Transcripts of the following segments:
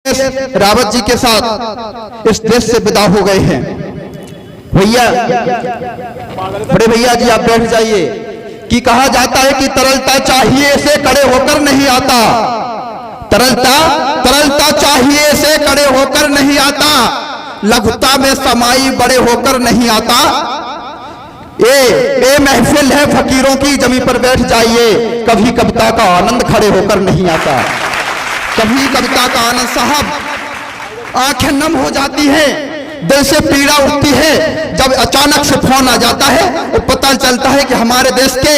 रावत जी के साथ इस देश से विदा हो गए हैं। भैया, बड़े भैया जी आप बैठ जाइए। कि कहा जाता है कि तरलता चाहिए से खड़े होकर नहीं आता, तरलता चाहिए से खड़े होकर नहीं आता, लघुता में समाई बड़े होकर नहीं आता। ये महफिल है फकीरों की, जमीन पर बैठ जाइए। कभी कविता का आनंद खड़े होकर नहीं आता, कभी कविता का आनंद। साहब आंखें नम हो जाती हैं, दिल से पीड़ा उठती है जब अचानक से फोन आ जाता है और पता चलता है कि हमारे देश के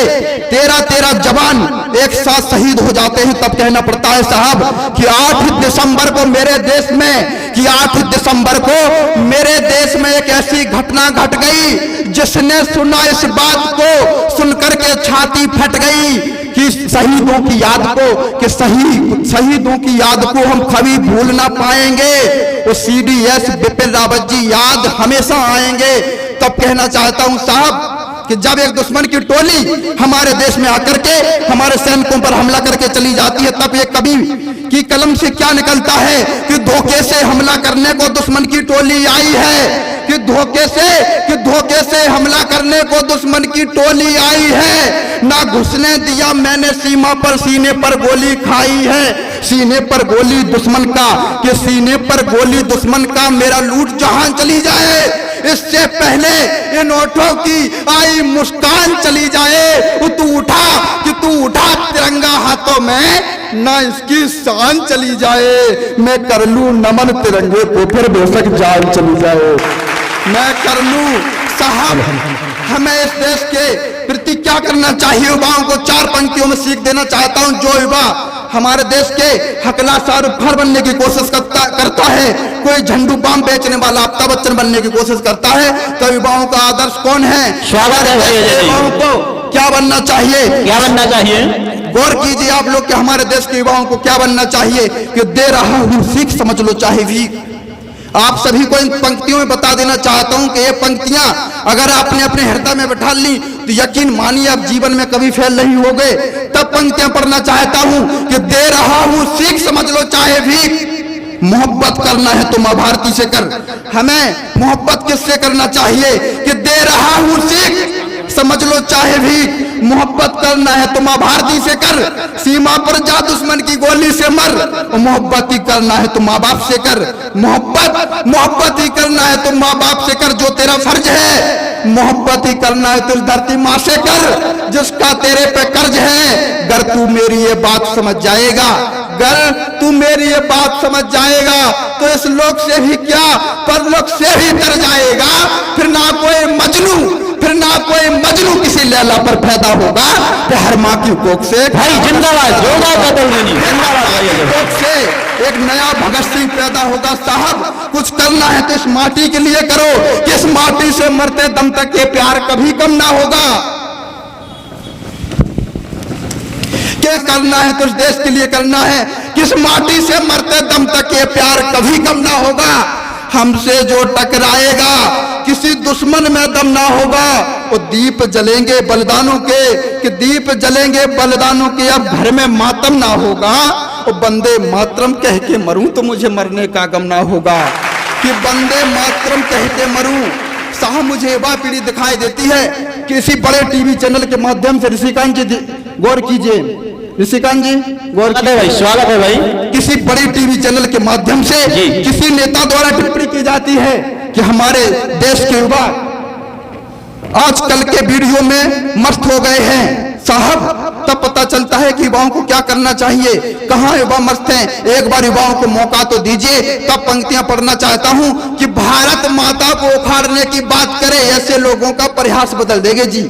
13 जवान एक साथ शहीद हो जाते हैं। तब कहना पड़ता है साहब कि 8 दिसंबर को मेरे देश में, कि 8 दिसंबर को मेरे देश में एक ऐसी घटना घट गई जिसने सुना इस बात को सुनकर के छाती फट गई कि शहीदों की याद को, कि शहीदों की याद को हम कभी भूल ना पाएंगे। वो CDS बिपिन रावत जी याद हमेशा आएंगे। तब कहना चाहता हूं साहब कि जब एक दुश्मन की टोली हमारे देश में आकर के हमारे सैनिकों पर हमला करके चली जाती है, तब एक कवि की कलम से क्या निकलता है कि धोखे से हमला करने को दुश्मन की टोली आई है, कि धोखे से हमला करने को दुश्मन की टोली आई है। ना घुसने दिया मैंने सीमा पर, सीने पर गोली खाई है, सीने पर गोली दुश्मन का, कि सीने पर गोली दुश्मन का, मेरा लूट जहां चली जाए इससे पहले इन ओठों की आई मुस्कान चली जाए। तू उठा तिरंगा हाथों में, ना इसकी शान चली जाए। मैं कर लूं नमन तिरंगे को, फिर बेशक जान चली जाए। मैं कर लूं साहब, हमें इस देश के प्रति क्या करना चाहिए युवाओं को 4 पंक्तियों में सीख देना चाहता हूं। जो युवा हमारे देश के हकला शाहरुख खान बनने की कोशिश करता है, कोई झंडू बाम बेचने वाला अमिताभ बच्चन बनने की कोशिश करता है, तो युवाओं का आदर्श कौन है? स्वागत है भैया। युवाओं को क्या बनना चाहिए? क्या बनना चाहिए? गौर कीजिए आप लोग कि हमारे देश के युवाओं को क्या बनना चाहिए? कि दे रहा हूं सीख समझ लो चाहे भी। आप सभी को इन पंक्तियों में बता देना चाहता हूं कि ये पंक्तियां अगर आपने अपने हृदय में बैठा ली तो यकीन मानिए आप जीवन में कभी फेल नहीं होगे। तब पंक्तियां पढ़ना चाहता हूं कि दे रहा हूं सीख समझ लो चाहे भी। मोहब्बत करना है तो मां भारती से कर। हमें मोहब्बत किससे करना चाहिए? कि दे रहा हूं सीख समझ लो चाहे भी। मोहब्बत करना है तो मां भारती से कर, सीमा पर जा दुश्मन की गोली से मर। मोहब्बत ही करना है तो माँ बाप से कर, मोहब्बत ही करना है तो माँ बाप से कर, जो तेरा फर्ज है। मोहब्बत ही करना है तो इस धरती माँ से कर जिसका तेरे पे कर्ज है। गर तू मेरी ये बात समझ जाएगा, गर तू मेरी ये बात समझ जाएगा तो इस लोक से भी क्या परलोक से भी तर जाएगा। फिर ना कोई मजनू किसी लैला पर पैदा होगा, हर माँ की कोख से भाई जिंदाबाद, कोख से एक नया भगत सिंह पैदा होगा। साहब कुछ करना है तो इस माटी के लिए करो, कि इस माटी से मरते दम तक ये प्यार कभी कम ना होगा। क्या करना है तो इस देश के लिए करना है, किस माटी से मरते दम तक ये प्यार कभी कम ना होगा। हमसे जो टकराएगा किसी दुश्मन में दम ना होगा। वो दीप जलेंगे बलिदानों के, कि दीप जलेंगे बलिदानों के, अब घर में मातम ना होगा। वो बंदे मातरम कह के मरूं तो मुझे मरने का गम ना होगा, कि बंदे मातरम कह के मरूं। साहब मुझे युवा पीढ़ी दिखाई देती है किसी बड़े टीवी चैनल के माध्यम से। ऋषिकांत जी गौर कीजिए, ऋषिकांत जी गौर कीजिए भाई, स्वागत है भाई। किसी बड़ी टीवी चैनल के माध्यम से किसी नेता द्वारा टिप्पणी की जाती है कि हमारे देश के युवा आजकल के वीडियो में मस्त हो गए हैं। साहब तब पता चलता है कि युवाओं को क्या करना चाहिए, कहां युवा मस्त हैं। एक बार युवाओं को मौका तो दीजिए। तब पंक्तियां पढ़ना चाहता हूं कि भारत माता को उखाड़ने की बात करे, ऐसे लोगों का प्रयास बदल देंगे जी।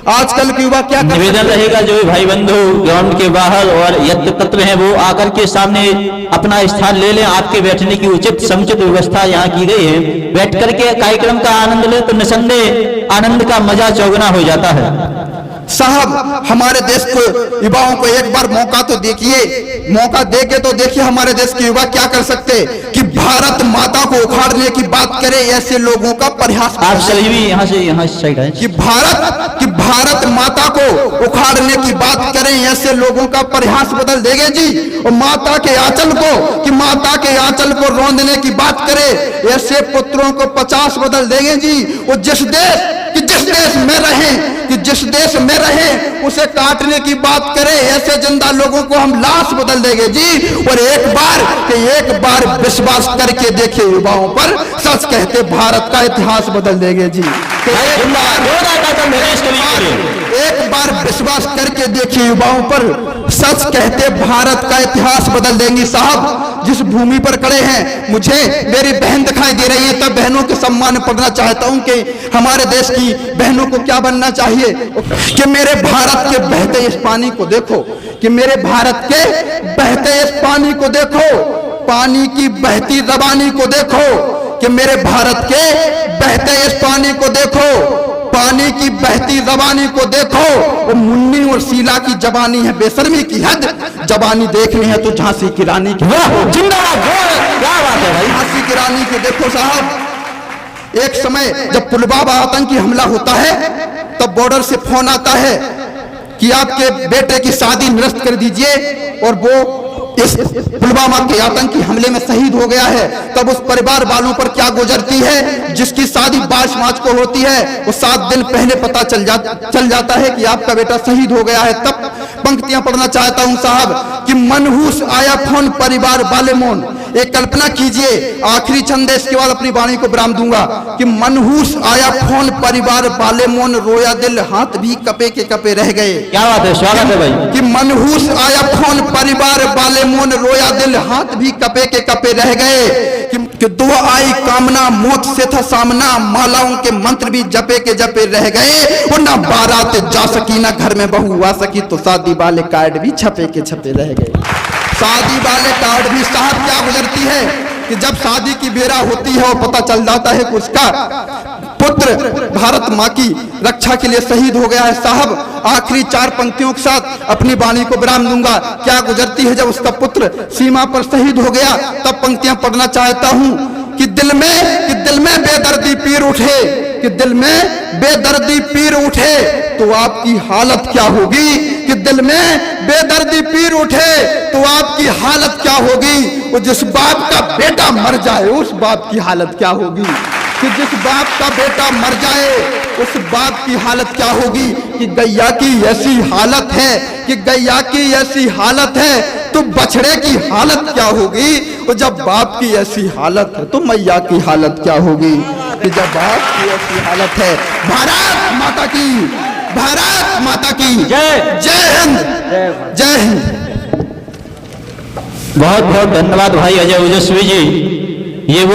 आजकल के युवा क्या निवेदन रहेगा जो भाई बंधु ग्राउंड के बाहर और यत्र तत्व हैं वो आकर के सामने अपना स्थान ले लें। आपके बैठने की उचित समुचित व्यवस्था यहाँ की गई है। बैठ करके कार्यक्रम का आनंद ले तो निसंदेह आनंद का मजा चौगुना हो जाता है। साहब हमारे देश को युवाओं को एक बार मौका तो देखिए, मौका देके तो देखिए हमारे देश के युवा क्या कर सकते कि भारत माता को उखाड़ने की बात करे, ऐसे लोगों का प्रयास। आप सभी भी यहाँ से साइड है कि भारत माता को उखाड़ने की बात करें, ऐसे लोगों का परिहास बदल देंगे जी। और माता के आंचल को, कि माता के आंचल को रौंदने की बात करे, ऐसे पुत्रों को 50 बदल देंगे जी। वो जिस देश में रहे, कि जिस देश में रहे उसे काटने की बात करे, ऐसे जिंदा लोगों को हम लाश बदल देंगे जी। और एक बार विश्वास करके देखे युवाओं पर, सच कहते भारत का इतिहास बदल देंगे जी। एक बार विश्वास करके देखिए युवाओं पर, सच कहते भारत का इतिहास बदल देंगे साहब। जिस भूमि पर खड़े हैं, मुझे मेरी बहन दिखाई दे रही है, तब बहनों के सम्मान में पढ़ना चाहता हूं कि हमारे देश की बहनों को क्या बनना चाहिए। कि मेरे भारत के बहते इस पानी को देखो, कि मेरे भारत के बहते इस पानी को देखो, पानी की बहती जबानी को देखो, कि मेरे भारत के बहते इस पानी को देखो, पानी की बहती जबानी को देखो। वो मुन्नी और शीला की जबानी है बेशर्मी की हद, जबानी देखनी है तो झांसी की रानी की। जिंदाबाद, क्या बात है भाई। झांसी की रानी को देखो साहब। एक समय जब पुलवामा आतंकी हमला होता है, तब बॉर्डर से फोन आता है कि आपके बेटे की शादी निरस्त कर दीजिए, और वो इस पुलवामा के आतंकी हमले में शहीद हो गया है। तब उस परिवार वालों पर क्या गुजरती है, जिसकी शादी 22 मार्च को होती है, वो 7 दिन पहले पता चल जाता है कि आपका बेटा शहीद हो गया है। तब पंक्तियां पढ़ना चाहता हूं साहब, कि मनहूस आया फोन परिवार वाले मोन। एक कल्पना कीजिए, आखिरी छंद है, इसके बाद अपनी वाणी को विराम दूंगा। कि मनहूस आया फोन परिवार वाले मोन, रोया दिल हाथ भी कपे के कपे रह गए। क्या बात है, स्वागत है भाई। कि मनहूस आया फोन परिवार वाले मोन, रोया दिल हाथ भी कपे के कपे रह गए। कि दुआ आई कामना मौत से था सामना, मालाओं के मंत्र भी जपे के जपे रह गए। और ना बारात जा सकी ना घर में बहू आ सकी, तो शादी वाले कार्ड भी छपे के छपे रह गए। शादी वाले कार्ड भी साहब क्या गुजरती है, कि जब शादी की बेरा होती है और पता चल जाता है कि उसका पुत्र भारत माँ की रक्षा के लिए शहीद हो गया है। साहब आखिरी 4 पंक्तियों के साथ अपनी वाणी को विराम दूंगा। क्या गुजरती है जब उसका पुत्र सीमा पर शहीद हो गया, तब पंक्तियां पढ़ना चाहता हूं। कि दिल में बेदर्दी पीर उठे, कि दिल में बेदर्दी पीर उठे, तो आपकी हालत क्या होगी। कि दिल में बेदर्दी पीर उठे, तो आपकी हालत क्या होगी। वो जिस बाप का बेटा मर जाए, उस बाप की हालत क्या होगी। कि जिस बाप का बेटा मर जाए, उस बाप की हालत क्या होगी। कि गैया की ऐसी हालत है, कि गैया की ऐसी हालत है, तो बछड़े की हालत क्या होगी। और जब बाप की ऐसी हालत है, तो मैया की हालत क्या होगी। कि जब बाप की ऐसी हालत है। भारत माता की, भारत माता की जय। जय हिंद, जय हिंद। बहुत बहुत धन्यवाद भाई अजय ओजस्वी जी। ये वो